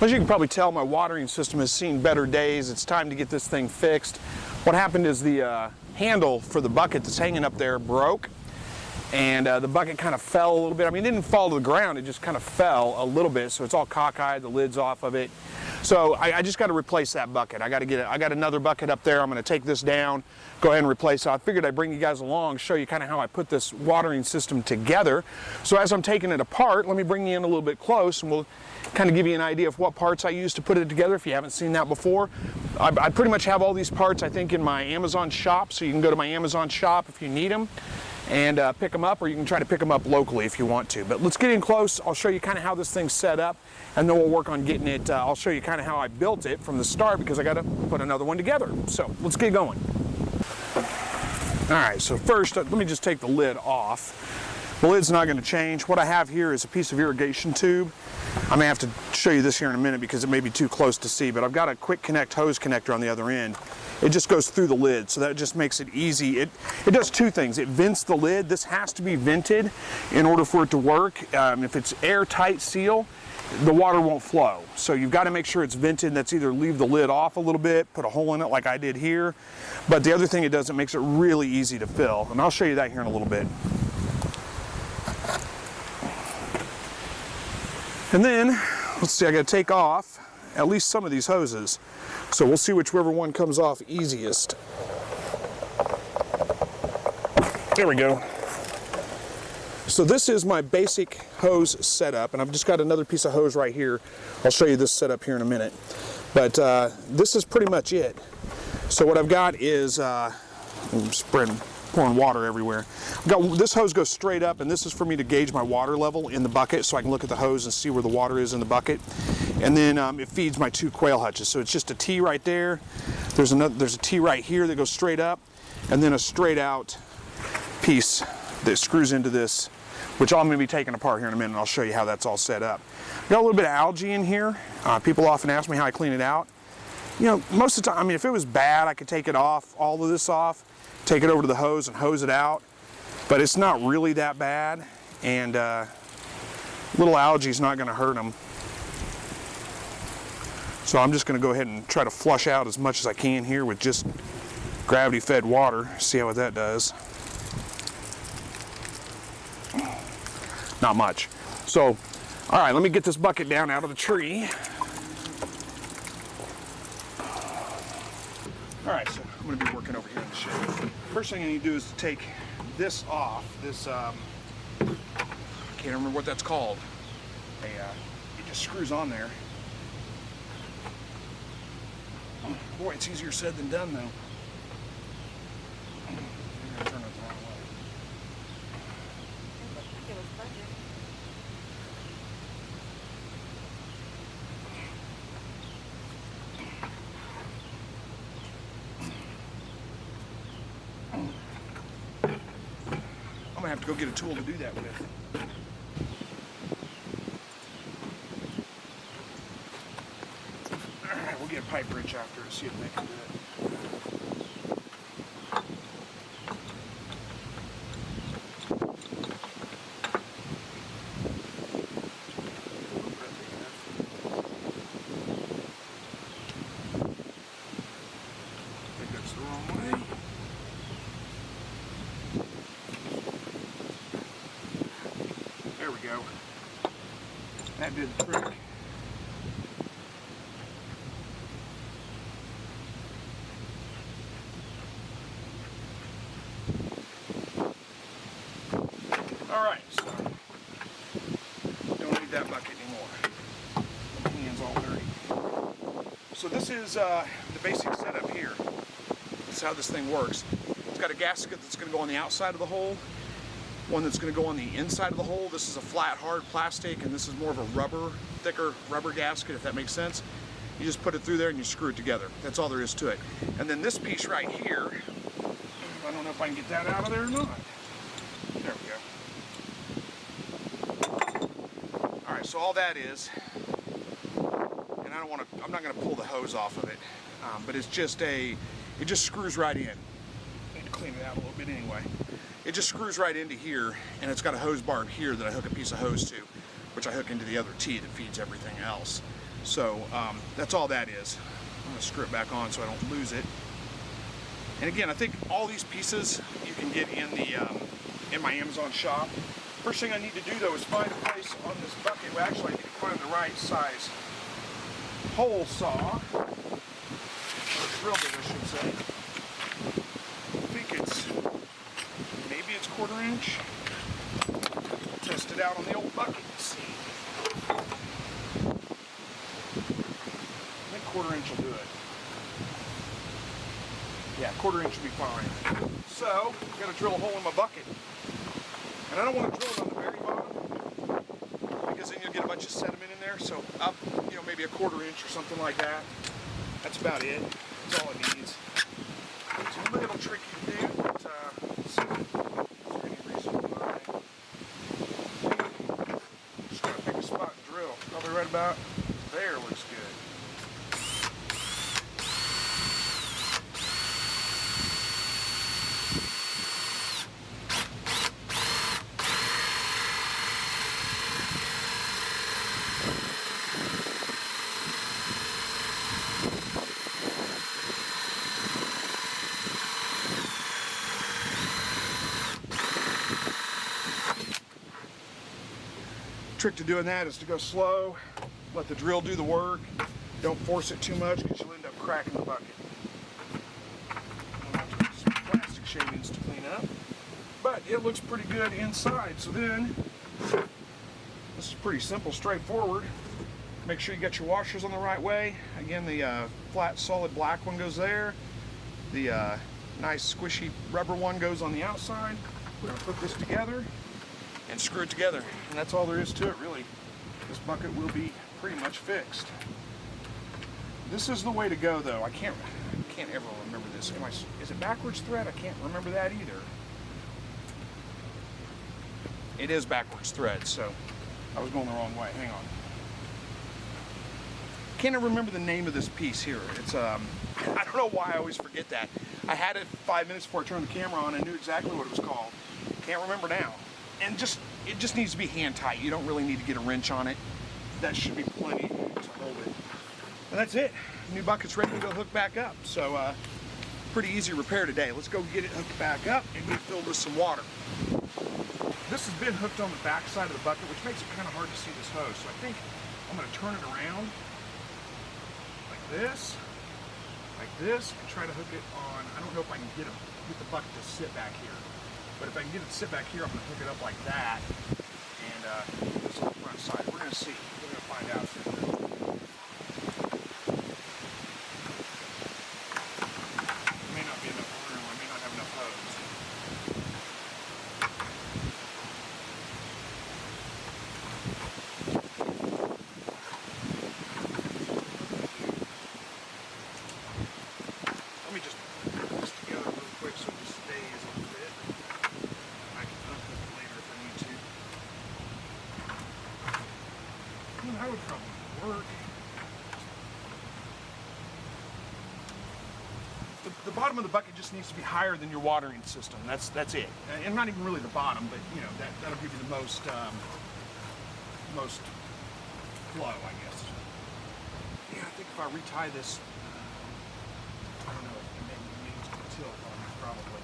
As you can probably tell, my watering system has seen better days. It's time to get this thing fixed. What happened is the handle for the bucket that's hanging up there broke, and the bucket kind of fell a little bit. I mean, it didn't fall to the ground, it just kind of fell a little bit, so it's all cockeyed, the lid's off of it. So I just got to replace that bucket. I got another bucket up there. I'm going to take this down, go ahead and replace it. I figured I'd bring you guys along, show you kind of how I put this watering system together. So as I'm taking it apart, let me bring you in a little bit close, and we'll kind of give you an idea of what parts I use to put it together if you haven't seen that before. I pretty much have all these parts, I think, in my Amazon shop, so you can go to my Amazon shop if you need them and pick them up, or you can try to pick them up locally if you want to. But let's get in close. I'll show you kind of how this thing's set up, and then we'll work on getting it. I'll show you kind of how I built it from the start, because I got to put another one together. So let's get going. All right, so first, let me just take the lid off. The lid's not going to change. What I have here is a piece of irrigation tube. I may have to show you this here in a minute because it may be too close to see, but I've got a quick connect hose connector on the other end. It just goes through the lid, so that just makes it easy. It does two things. It vents the lid. This has to be vented in order for it to work. If it's airtight seal, the water won't flow. So you've got to make sure it's vented. That's either leave the lid off a little bit, put a hole in it like I did here. But the other thing it does, it makes it really easy to fill. And I'll show you that here in a little bit. And then, let's see, I got to take off at least some of these hoses. So we'll see whichever one comes off easiest. There we go. So this is my basic hose setup, and I've just got another piece of hose right here. I'll show you this setup here in a minute. But this is pretty much it. So what I've got is, I'm pouring water everywhere. This hose goes straight up, and this is for me to gauge my water level in the bucket, so I can look at the hose and see where the water is in the bucket. And then it feeds my 2 quail hutches. So it's just a T right there. There's a T right here that goes straight up, and then a straight out piece that screws into this, which I'm going to be taking apart here in a minute, and I'll show you how that's all set up. Got a little bit of algae in here. People often ask me how I clean it out. You know, most of the time, I mean, if it was bad, I could take it off, all of this off, take it over to the hose and hose it out, but it's not really that bad, and little algae is not going to hurt them. So I'm just going to go ahead and try to flush out as much as I can here with just gravity-fed water, see how that does. Not much. So, all right, let me get this bucket down out of the tree. All right, so I'm going to be working over here in the shed. First thing I need to do is to take this off. This, I can't remember what that's called. It just screws on there. Boy, it's easier said than done, though. I'm going to turn it the wrong way. I'm going to have to go get a tool to do that with. Alright, we'll get a pipe wrench after and see if they can do it. I think that's the wrong way. There we go. That did the trick. Alright, so don't need that bucket anymore. My hand's all dirty. So this is the basic setup here. This is how this thing works. It's got a gasket that's going to go on the outside of the hole, one that's going to go on the inside of the hole. This is a flat, hard plastic, and this is more of a rubber, thicker rubber gasket, if that makes sense. You just put it through there and you screw it together. That's all there is to it. And then this piece right here, I don't know if I can get that out of there or not. There we go. Alright, so all that is, and I'm not going to pull the hose off of it, but it's just it just screws right in. I need to clean it out a little bit anyway. It just screws right into here, and it's got a hose barb here that I hook a piece of hose to, which I hook into the other T that feeds everything else. So that's all that is. I'm gonna screw it back on so I don't lose it. And again, I think all these pieces you can get in the in my Amazon shop. First thing I need to do though is find a place on this bucket. Well, actually, I need to find the right size hole saw, or drill bit, I should say. I think maybe it's 1/4 inch. Test it out on the old bucket and see. I think 1/4 inch will do it. Yeah, 1/4 inch will be fine. So, I've got to drill a hole in my bucket. And I don't want to drill it on the very bottom, because then you'll get a bunch of sediment in there. So up, maybe a 1/4 inch or something like that. That's about it. That's all it needs. It's a little tricky to do, but let's see. Is there any reason why? Just gotta pick a spot and drill. Probably right about there looks good. Trick to doing that is to go slow, let the drill do the work. Don't force it too much because you'll end up cracking the bucket. I'll have to use some plastic shavings to clean up, but it looks pretty good inside. So then, this is pretty simple, straightforward. Make sure you get your washers on the right way. Again, the flat, solid black one goes there. The nice, squishy rubber one goes on the outside. We're gonna put this together and screw it together, and that's all there is to it, really. This bucket will be pretty much fixed. This is the way to go, though. I can't ever remember this. Is it backwards thread? I can't remember that either. It is backwards thread, so I was going the wrong way. Hang on. Can't remember the name of this piece here. It's I don't know why I always forget that. I had it 5 minutes before I turned the camera on. I knew exactly what it was called. Can't remember now. And it just needs to be hand tight. You don't really need to get a wrench on it. That should be plenty to hold it. And that's it. New bucket's ready to go hook back up. So pretty easy repair today. Let's go get it hooked back up and get it filled with some water. This has been hooked on the back side of the bucket, which makes it kind of hard to see this hose. So I think I'm going to turn it around like this, and try to hook it on. I don't know if I can get the bucket to sit back here. But if I can get it to sit back here, I'm going to hook it up like that, and this on the front side. We're going to see. We're going to find out. There may not be enough room. I may not have enough hose. Let me just put this together real quick so it just stays a little bit. I can unhook it later if I need to. Well, that would probably work. The bottom of the bucket just needs to be higher than your watering system. That's it. And not even really the bottom, but that'll give you the most flow, I guess. Yeah, I think if I retie this, I don't know, it needs to tilt on it probably.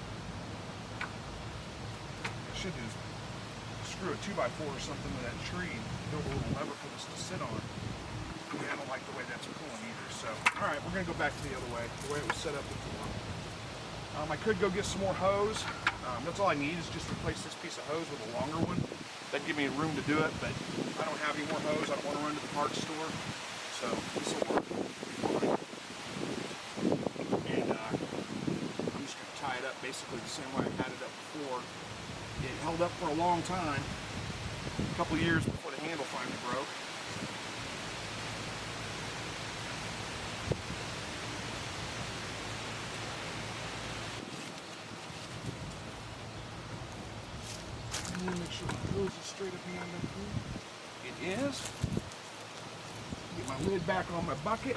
I should do is screw a 2x4 or something with that tree, build a little lever for this to sit on. Yeah, I don't like the way that's pulling either. So, all right, we're gonna go back to the other way, the way it was set up before. I could go get some more hose. That's all I need is just replace this piece of hose with a longer one. That'd give me room to do it, but I don't have any more hose. I don't want to run to the parts store, so this will work. And I'm just gonna tie it up basically the same way I had it up before. It held up for a long time, a couple years before the handle finally broke. Make sure the hose is straight up here. It is. Get my lid back on my bucket.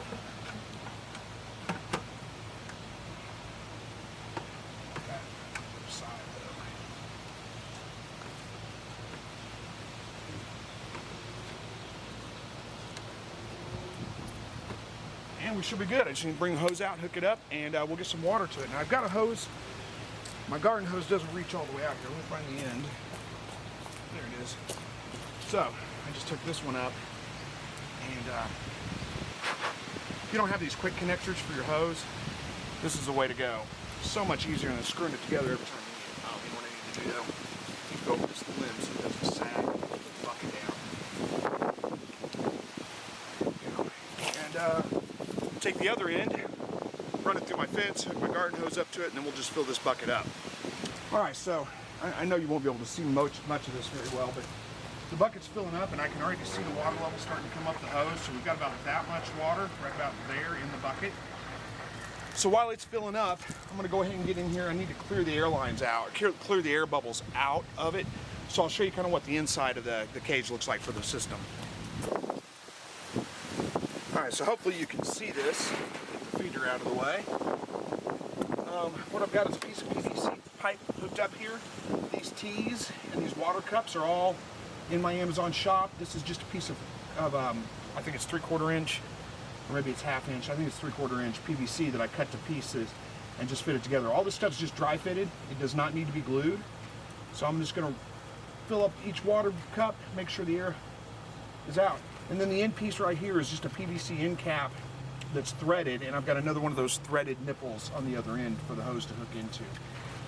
That other side though. and we should be good. I just need to bring the hose out, hook it up, and we'll get some water to it. Now I've got a hose. My garden hose doesn't reach all the way out here. Let me find the end. There it is. So I just took this one up, and if you don't have these quick connectors for your hose, this is the way to go. So much easier than screwing it together every time you need it. You know what I need to do though? You go over this limb so it doesn't sag, put the bucket down. And take the other end, run it through my fence, hook my garden hose up to it, and then we'll just fill this bucket up. Alright, so I know you won't be able to see much of this very well, but the bucket's filling up and I can already see the water level starting to come up the hose. So we've got about that much water right about there in the bucket. So while it's filling up, I'm going to go ahead and get in here. I need to clear the air lines out, clear the air bubbles out of it. So I'll show you kind of what the inside of the cage looks like for the system. Alright, so hopefully you can see this. Get the feeder out of the way. What I've got is a piece of PVC pipe hooked up here. These tees and these water cups are all in my Amazon shop. This is just a piece of I think it's 3/4 inch, or maybe it's 1/2 inch. I think it's 3/4 inch PVC that I cut to pieces and just fit it together. All this stuff's just dry fitted. It does not need to be glued. So I'm just going to fill up each water cup, make sure the air is out. And then the end piece right here is just a PVC end cap that's threaded, and I've got another one of those threaded nipples on the other end for the hose to hook into.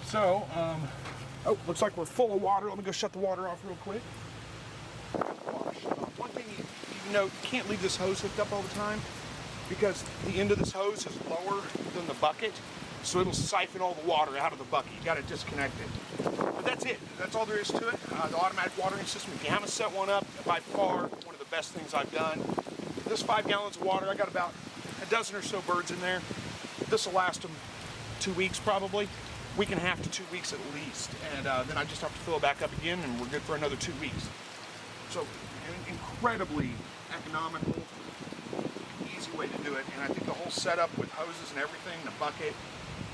So, oh, looks like we're full of water. Let me go shut the water off real quick. One thing you note, you can't leave this hose hooked up all the time because the end of this hose is lower than the bucket, so it'll siphon all the water out of the bucket. You got to disconnect it. But that's it. That's all there is to it. The automatic watering system, if you haven't set one up, by far one of the best things I've done. This 5 gallons of water, I got about a dozen or so birds in there. This will last them 2 weeks probably. Week and a half to 2 weeks at least. And then I just have to fill it back up again and we're good for another 2 weeks. So an incredibly economical, easy way to do it. And I think the whole setup with hoses and everything, the bucket,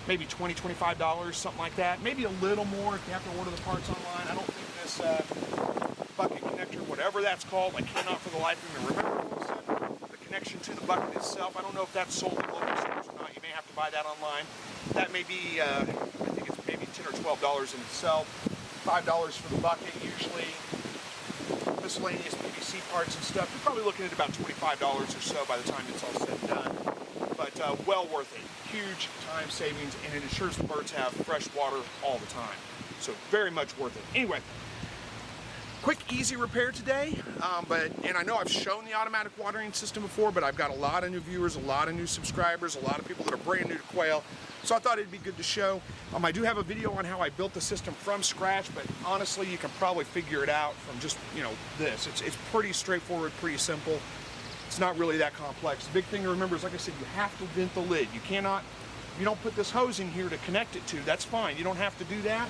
maybe $20, $25, something like that. Maybe a little more if you have to order the parts online. I don't think this bucket connector, whatever that's called, I cannot for the life of me remember what it said. The connection to the bucket itself, I don't know if that's sold at local stores or not. You may have to buy that online. That may be, I think it's maybe $10 or $12 in itself. $5 for the bucket usually. Miscellaneous PVC parts and stuff, you're probably looking at about $25 or so by the time it's all said and done. But well worth it. Huge time savings, and it ensures the birds have fresh water all the time. So very much worth it. Anyway, quick, easy repair today. And I know I've shown the automatic watering system before, but I've got a lot of new viewers, a lot of new subscribers, a lot of people that are brand new to Quail. So I thought it'd be good to show. I do have a video on how I built the system from scratch, but honestly, you can probably figure it out from just, this. It's pretty straightforward, pretty simple. It's not really that complex. The big thing to remember is, like I said, you have to vent the lid. You cannot, if you don't put this hose in here to connect it to, that's fine. You don't have to do that,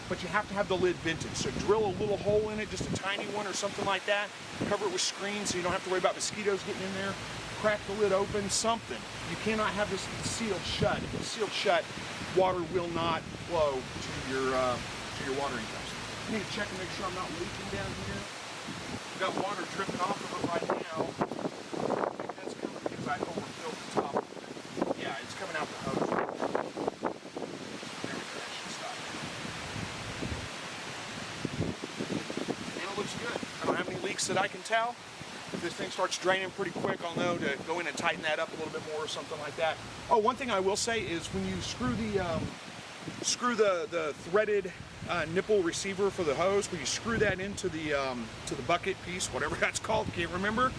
but you have to have the lid vented. So drill a little hole in it, just a tiny one or something like that. Cover it with screen so you don't have to worry about mosquitoes getting in there. Crack the lid open, something. You cannot have this sealed shut. If it's sealed shut, water will not flow to your watering cups. I need to check and make sure I'm not leaking down here. I've got water dripping off of it right now. I think that's coming because I overfilled the top of it. Yeah, it's coming out the hose. There we go, that should stop. And it looks good. I don't have any leaks that I can tell. If this thing starts draining pretty quick, I'll know to go in and tighten that up a little bit more or something like that. Oh, one thing I will say is when you screw the threaded nipple receiver for the hose, when you screw that into the to the bucket piece, whatever that's called, can't remember.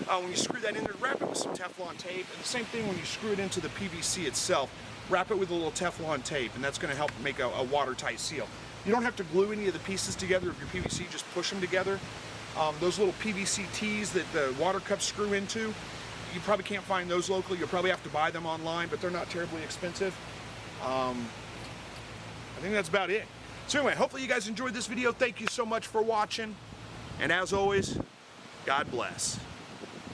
When you screw that in there, wrap it with some Teflon tape. And the same thing when you screw it into the PVC itself, wrap it with a little Teflon tape, and that's going to help make a watertight seal. You don't have to glue any of the pieces together of your PVC, just push them together. Those little PVC tees that the water cups screw into, you probably can't find those locally. You'll probably have to buy them online, but they're not terribly expensive. I think that's about it. So anyway, hopefully you guys enjoyed this video. Thank you so much for watching. And as always, God bless.